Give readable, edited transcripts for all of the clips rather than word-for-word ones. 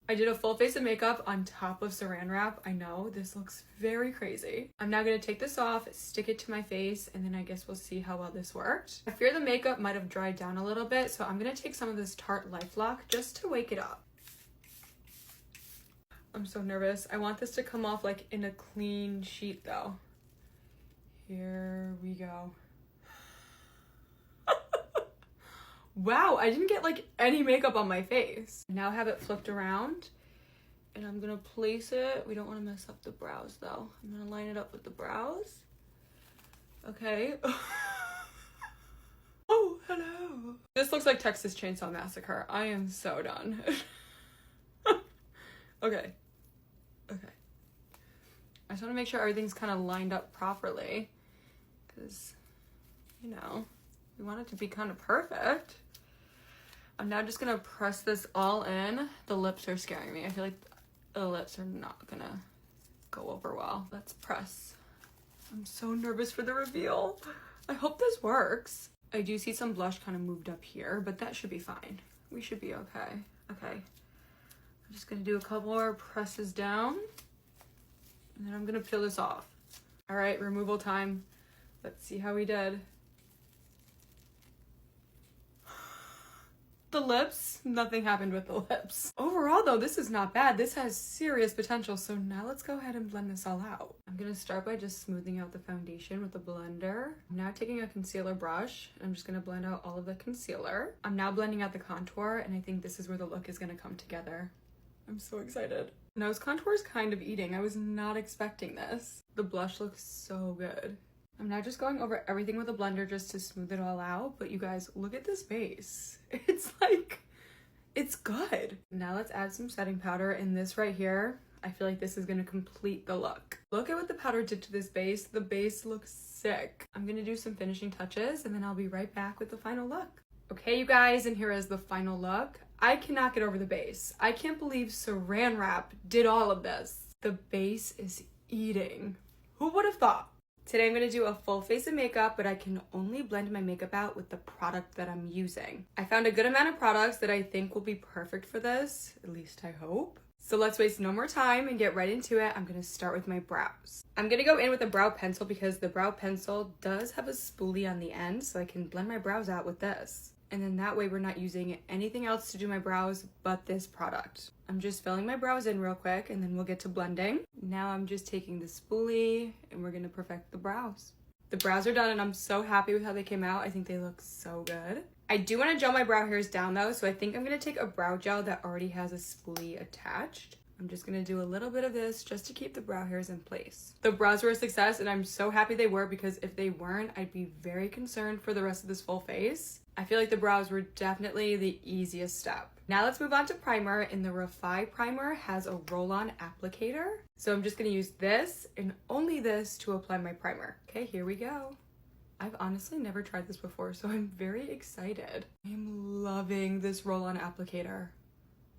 I did a full face of makeup on top of saran wrap. I know, this looks very crazy. I'm now gonna take this off, stick it to my face, and then I guess we'll see how well this worked. I fear the makeup might have dried down a little bit, so I'm gonna take some of this Tarte LifeLock just to wake it up. I'm so nervous. I want this to come off like in a clean sheet though. Here we go. Wow, I didn't get like any makeup on my face. Now I have it flipped around and I'm gonna place it. We don't want to mess up the brows though. I'm gonna line it up with the brows. Okay. Oh, hello. This looks like Texas Chainsaw Massacre. I am so done. Okay. Okay. I just want to make sure everything's kind of lined up properly because, you know, we want it to be kind of perfect. I'm now just gonna press this all in. The lips are scaring me. I feel like the lips are not gonna go over well. Let's press. I'm so nervous for the reveal. I hope this works. I do see some blush kind of moved up here, but that should be fine. We should be okay. Okay. I'm just gonna do a couple more presses down and then I'm gonna peel this off. All right, removal time. Let's see how we did. The lips, nothing happened with the lips. Overall though, this is not bad. This has serious potential. So now let's go ahead and blend this all out. I'm gonna start by just smoothing out the foundation with a blender. I'm now taking a concealer brush. I'm just gonna blend out all of the concealer. I'm now blending out the contour and I think this is where the look is gonna come together. I'm so excited. Nose contour is kind of eating. I was not expecting this. The blush looks so good. I'm now just going over everything with a blender just to smooth it all out. But you guys, look at this base. It's like, it's good. Now let's add some setting powder. And this right here, I feel like this is gonna complete the look. Look at what the powder did to this base. The base looks sick. I'm gonna do some finishing touches and then I'll be right back with the final look. Okay, you guys, and here is the final look. I cannot get over the base. I can't believe saran wrap did all of this. The base is eating. Who would have thought? Today I'm going to do a full face of makeup, but I can only blend my makeup out with the product that I'm using. I found a good amount of products that I think will be perfect for this, at least I hope. So let's waste no more time and get right into it. I'm going to start with my brows. I'm going to go in with a brow pencil because the brow pencil does have a spoolie on the end, so I can blend my brows out with this. And then that way we're not using anything else to do my brows but this product. I'm just filling my brows in real quick and then we'll get to blending. Now I'm just taking the spoolie and we're gonna perfect the brows. The brows are done and I'm so happy with how they came out. I think they look so good. I do want to gel my brow hairs down though, so I think I'm gonna take a brow gel that already has a spoolie attached. I'm just gonna do a little bit of this just to keep the brow hairs in place. The brows were a success and I'm so happy they were because if they weren't, I'd be very concerned for the rest of this full face. I feel like the brows were definitely the easiest step. Now let's move on to primer, and the Refy primer has a roll-on applicator. So I'm just gonna use this and only this to apply my primer. Okay, here we go. I've honestly never tried this before, so I'm very excited. I'm loving this roll-on applicator.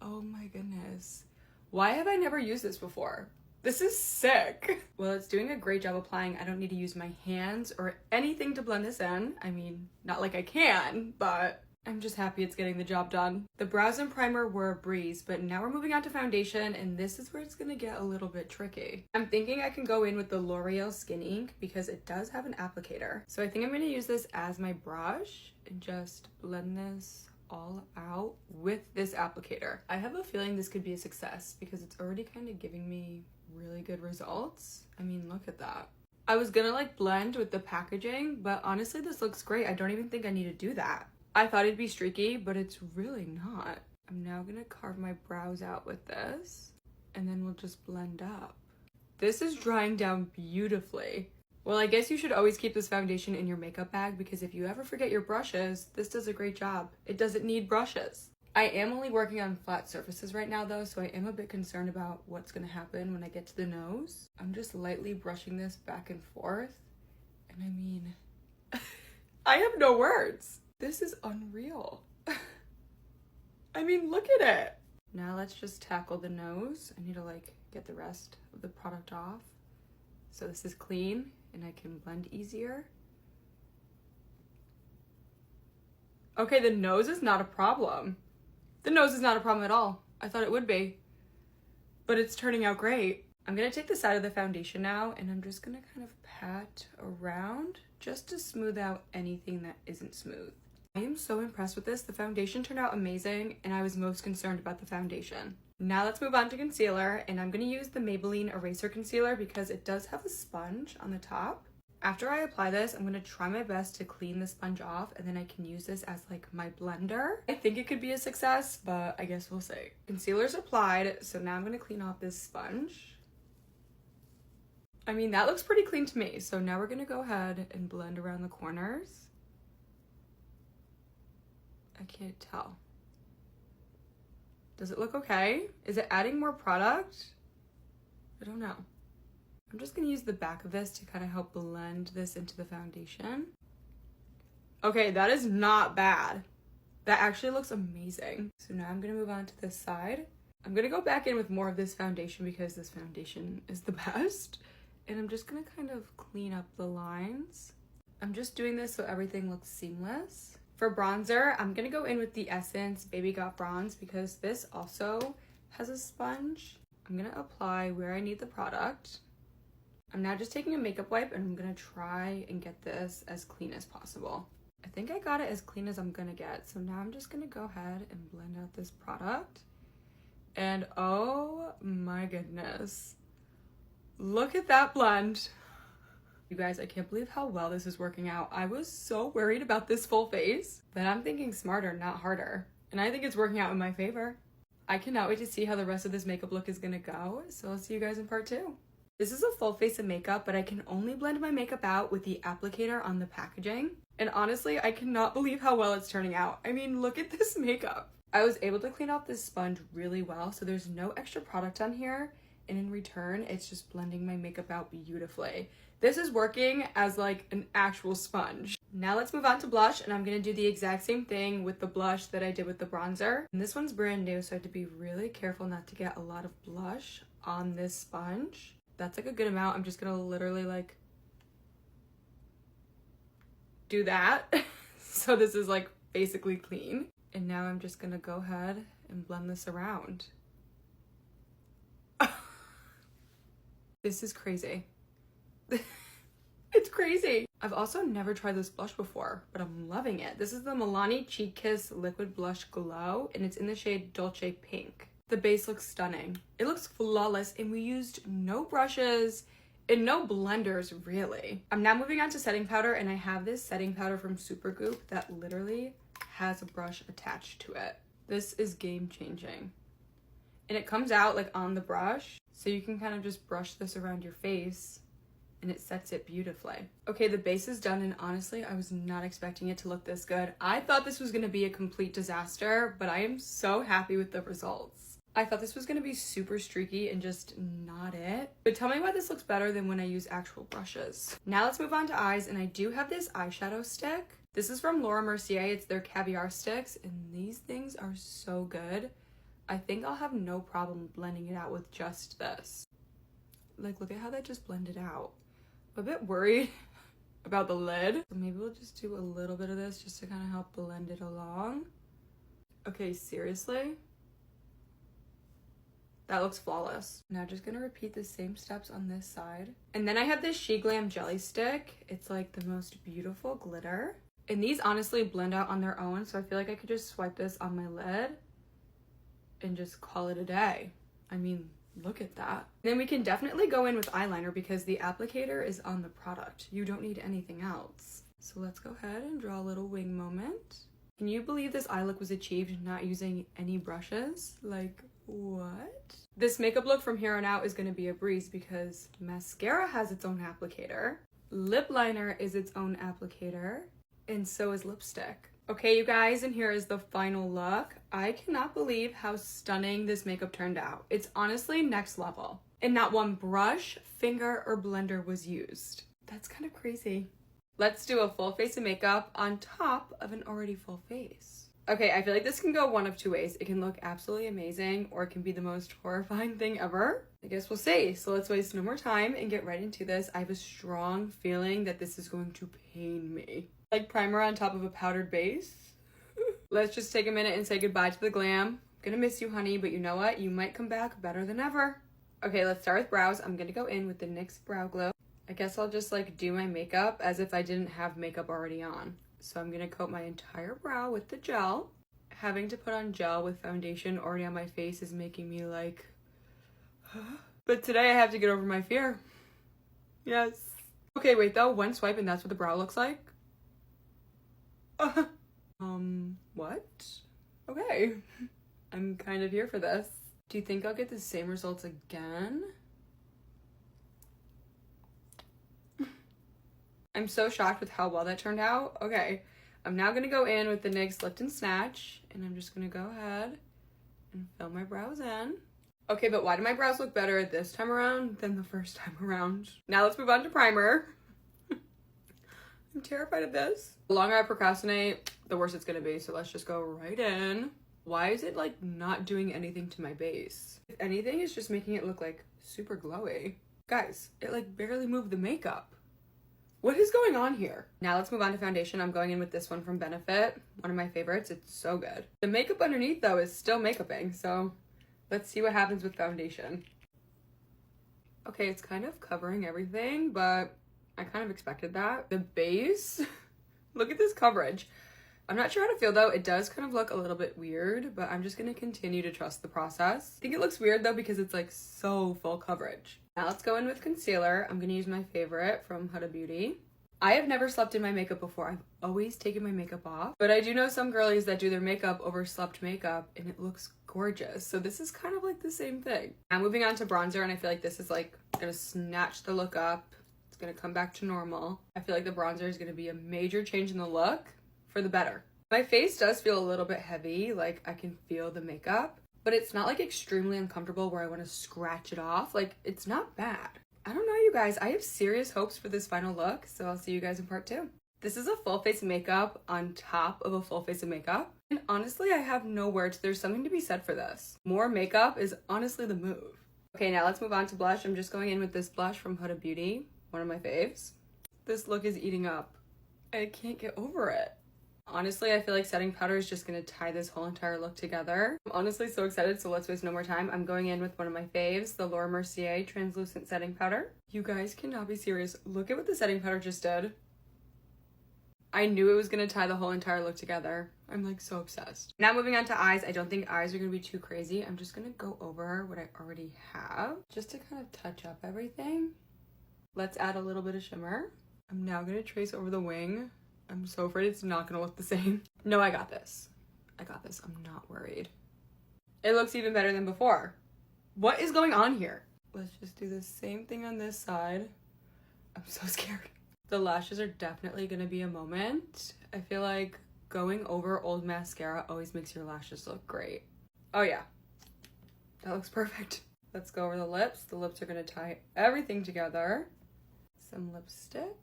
Oh my goodness. Why have I never used this before? This is sick. Well, it's doing a great job applying. I don't need to use my hands or anything to blend this in. I mean, not like I can, but I'm just happy it's getting the job done. The brows and primer were a breeze, but now we're moving on to foundation, and this is where it's gonna get a little bit tricky. I'm thinking I can go in with the L'Oreal Skin Ink because it does have an applicator. So I think I'm gonna use this as my brush and just blend this all out with this applicator. I have a feeling this could be a success because it's already kind of giving me really good results. I mean, look at that. I was gonna like blend with the packaging, but honestly this looks great. I don't even think I need to do that. I thought it'd be streaky, but it's really not. I'm now gonna carve my brows out with this and then we'll just blend up. This is drying down beautifully. Well, I guess you should always keep this foundation in your makeup bag because if you ever forget your brushes, this does a great job. It doesn't need brushes. I am only working on flat surfaces right now though, so I am a bit concerned about what's gonna happen when I get to the nose. I'm just lightly brushing this back and forth. And I mean, I have no words. This is unreal. I mean, look at it. Now let's just tackle the nose. I need to like get the rest of the product off. So this is clean and I can blend easier. Okay, the nose is not a problem. The nose is not a problem at all. I thought it would be. but it's turning out great. I'm gonna take the side of the foundation now, and I'm just gonna kind of pat around just to smooth out anything that isn't smooth. I am so impressed with this. The foundation turned out amazing, and I was most concerned about the foundation. Now let's move on to concealer, and I'm gonna use the Maybelline Eraser Concealer because it does have a sponge on the top. After I apply this, I'm gonna try my best to clean the sponge off, and then I can use this as like my blender. I think it could be a success, but I guess we'll see. Concealer's applied, so now I'm gonna clean off this sponge. I mean, that looks pretty clean to me, so now we're gonna go ahead and blend around the corners. I can't tell. Does it look okay? Is it adding more product? I don't know. I'm just gonna use the back of this to kind of help blend this into the foundation. Okay, that is not bad. That actually looks amazing. So now I'm gonna move on to this side. I'm gonna go back in with more of this foundation because this foundation is the best. And I'm just gonna kind of clean up the lines. I'm just doing this so everything looks seamless. For bronzer, I'm gonna go in with the Essence Baby Got Bronze because this also has a sponge. I'm gonna apply where I need the product. I'm now just taking a makeup wipe and I'm gonna try and get this as clean as possible. I think I got it as clean as I'm gonna get. So now I'm just gonna go ahead and blend out this product. And oh my goodness. Look at that blend. You guys, I can't believe how well this is working out. I was so worried about this full face, but I'm thinking smarter, not harder. And I think it's working out in my favor. I cannot wait to see how the rest of this makeup look is gonna go. So I'll see you guys in part 2. This is a full face of makeup, but I can only blend my makeup out with the applicator on the packaging. And honestly, I cannot believe how well it's turning out. I mean, look at this makeup. I was able to clean off this sponge really well, so there's no extra product on here. And in return, it's just blending my makeup out beautifully. This is working as like an actual sponge. Now let's move on to blush, and I'm gonna do the exact same thing with the blush that I did with the bronzer. And this one's brand new, so I have to be really careful not to get a lot of blush on this sponge. That's like a good amount. I'm just gonna literally like do that. So this is like basically clean. And now I'm just gonna go ahead and blend this around. This is crazy. It's crazy. I've also never tried this blush before, but I'm loving it. This is the Milani Cheek Kiss Liquid Blush Glow, and it's in the shade Dolce Pink. The base looks stunning. It looks flawless, and we used no brushes and no blenders, really. I'm now moving on to setting powder, and I have this setting powder from Supergoop that literally has a brush attached to it. This is game changing. And it comes out like on the brush, so you can kind of just brush this around your face and it sets it beautifully. Okay, the base is done, and honestly, I was not expecting it to look this good. I thought this was gonna be a complete disaster, but I am so happy with the results. I thought this was gonna be super streaky and just not it. But tell me why this looks better than when I use actual brushes. Now let's move on to eyes, and I do have this eyeshadow stick. This is from Laura Mercier. It's their Caviar sticks, and these things are so good. I think I'll have no problem blending it out with just this. Like, look at how that just blended out. I'm a bit worried about the lid. So maybe we'll just do a little bit of this just to kind of help blend it along. Okay, seriously? That looks flawless. Now just gonna repeat the same steps on this side. And then I have this SheGlam Jelly Stick. It's like the most beautiful glitter. And these honestly blend out on their own, so I feel like I could just swipe this on my lid and just call it a day. I mean, look at that. Then we can definitely go in with eyeliner because the applicator is on the product. You don't need anything else. So let's go ahead and draw a little wing moment. Can you believe this eye look was achieved not using any brushes? Like, what? This makeup look from here on out is gonna be a breeze because mascara has its own applicator, lip liner is its own applicator, and so is lipstick. Okay, you guys, and here is the final look. I cannot believe how stunning this makeup turned out. It's honestly next level. And not one brush, finger, or blender was used. That's kind of crazy. Let's do a full face of makeup on top of an already full face. Okay, I feel like this can go one of two ways. It can look absolutely amazing, or it can be the most horrifying thing ever. I guess we'll see. So let's waste no more time and get right into this. I have a strong feeling that this is going to pain me. Like primer on top of a powdered base. Let's just take a minute and say goodbye to the glam. Gonna miss you, honey, but you know what? You might come back better than ever. Okay, let's start with brows. I'm gonna go in with the NYX Brow Glow. I guess I'll just like do my makeup as if I didn't have makeup already on. So I'm gonna coat my entire brow with the gel. Having to put on gel with foundation already on my face is making me like, but today I have to get over my fear. Yes. Okay, wait though, one swipe and that's what the brow looks like? What? Okay. I'm kind of here for this. Do you think I'll get the same results again? I'm so shocked with how well that turned out. Okay, I'm now gonna go in with the NYX Lift and Snatch, and I'm just gonna go ahead and fill my brows in. Okay, but why do my brows look better this time around than the first time around? Now let's move on to primer. I'm terrified of this. The longer I procrastinate, the worse it's gonna be, so let's just go right in. Why is it like not doing anything to my base? If anything, it's just making it look like super glowy. Guys, it like barely moved the makeup. What is going on here? Now let's move on to foundation. I'm going in with this one from Benefit, one of my favorites. It's so good. The makeup underneath though is still makeuping, so let's see what happens with foundation. Okay, it's kind of covering everything, but I kind of expected that. The base, look at this coverage. I'm not sure how to feel though. It does kind of look a little bit weird, but I'm just gonna continue to trust the process. I think it looks weird though because it's like so full coverage. Now let's go in with concealer. I'm gonna use my favorite from Huda Beauty. I have never slept in my makeup before. I've always taken my makeup off, but I do know some girlies that do their makeup over slept makeup and it looks gorgeous. So this is kind of like the same thing. Now moving on to bronzer, and I feel like this is like gonna snatch the look up. It's gonna come back to normal. I feel like the bronzer is gonna be a major change in the look for the better. My face does feel a little bit heavy, like I can feel the makeup, but it's not like extremely uncomfortable where I want to scratch it off. Like, it's not bad. I don't know, you guys. I have serious hopes for this final look, so I'll see you guys in part 2. This is a full face of makeup on top of a full face of makeup, and honestly, I have no words. There's something to be said for this. More makeup is honestly the move. Okay, now let's move on to blush. I'm just going in with this blush from Huda Beauty, one of my faves. This look is eating up. I can't get over it. Honestly, I feel like setting powder is just gonna tie this whole entire look together. I'm honestly so excited, so let's waste no more time. I'm going in with one of my faves, the Laura Mercier Translucent Setting Powder. You guys cannot be serious. Look at what the setting powder just did. I knew it was gonna tie the whole entire look together. I'm like so obsessed. Now moving on to eyes. I don't think eyes are gonna be too crazy. I'm just gonna go over what I already have just to kind of touch up everything. Let's add a little bit of shimmer. I'm now gonna trace over the wing. I'm so afraid it's not gonna look the same. No, I got this. I got this. I'm not worried. It looks even better than before. What is going on here? Let's just do the same thing on this side. I'm so scared. The lashes are definitely gonna be a moment. I feel like going over old mascara always makes your lashes look great. Oh yeah, that looks perfect. Let's go over the lips. The lips are gonna tie everything together. Some lipstick.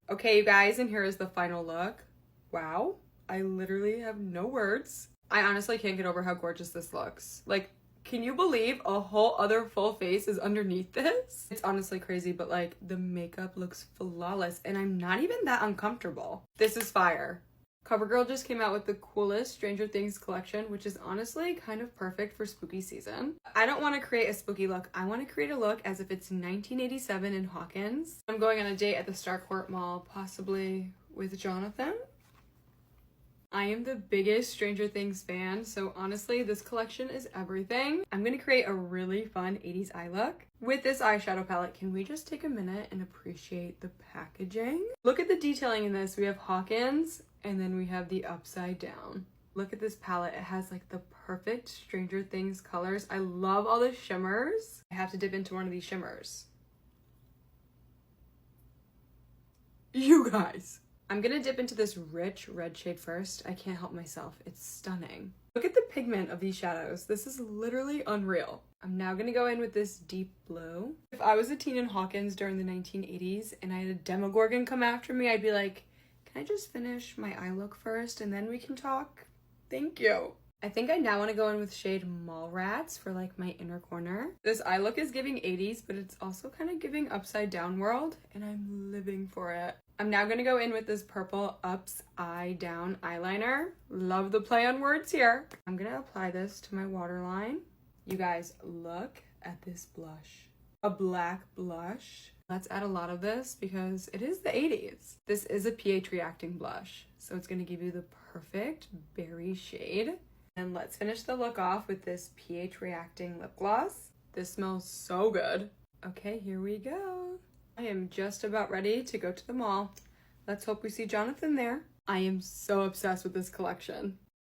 Okay, you guys, and here is the final look. Wow, I literally have no words. I honestly can't get over how gorgeous this looks. Like, can you believe a whole other full face is underneath this? It's honestly crazy, but like the makeup looks flawless and I'm not even that uncomfortable. This is fire. CoverGirl just came out with the coolest Stranger Things collection, which is honestly kind of perfect for spooky season. I don't want to create a spooky look. I want to create a look as if it's 1987 in Hawkins. I'm going on a date at the Starcourt Mall, possibly with Jonathan. I am the biggest Stranger Things fan, so honestly, this collection is everything. I'm going to create a really fun 80s eye look. With this eyeshadow palette, can we just take a minute and appreciate the packaging? Look at the detailing in this. We have Hawkins, and then we have the upside down. Look at this palette. It has like the perfect Stranger Things colors. I love all the shimmers. I have to dip into one of these shimmers. You guys. I'm gonna dip into this rich red shade first. I can't help myself. It's stunning. Look at the pigment of these shadows. This is literally unreal. I'm now gonna go in with this deep blue. If I was a teen in Hawkins during the 1980s and I had a Demogorgon come after me, I'd be like, can I just finish my eye look first and then we can talk? Thank you. I think I now want to go in with shade Mallrats for like my inner corner. This eye look is giving 80s, but it's also kind of giving upside down world, and I'm living for it. I'm now going to go in with this purple ups eye down eyeliner. Love the play on words here. I'm going to apply this to my waterline. You guys, look at this blush. A black blush. Let's add a lot of this because it is the 80s. This is a pH reacting blush, so it's going to give you the perfect berry shade. And let's finish the look off with this pH reacting lip gloss. This smells so good. Okay, here we go. I am just about ready to go to the mall. Let's hope we see Jonathan there. I am so obsessed with this collection.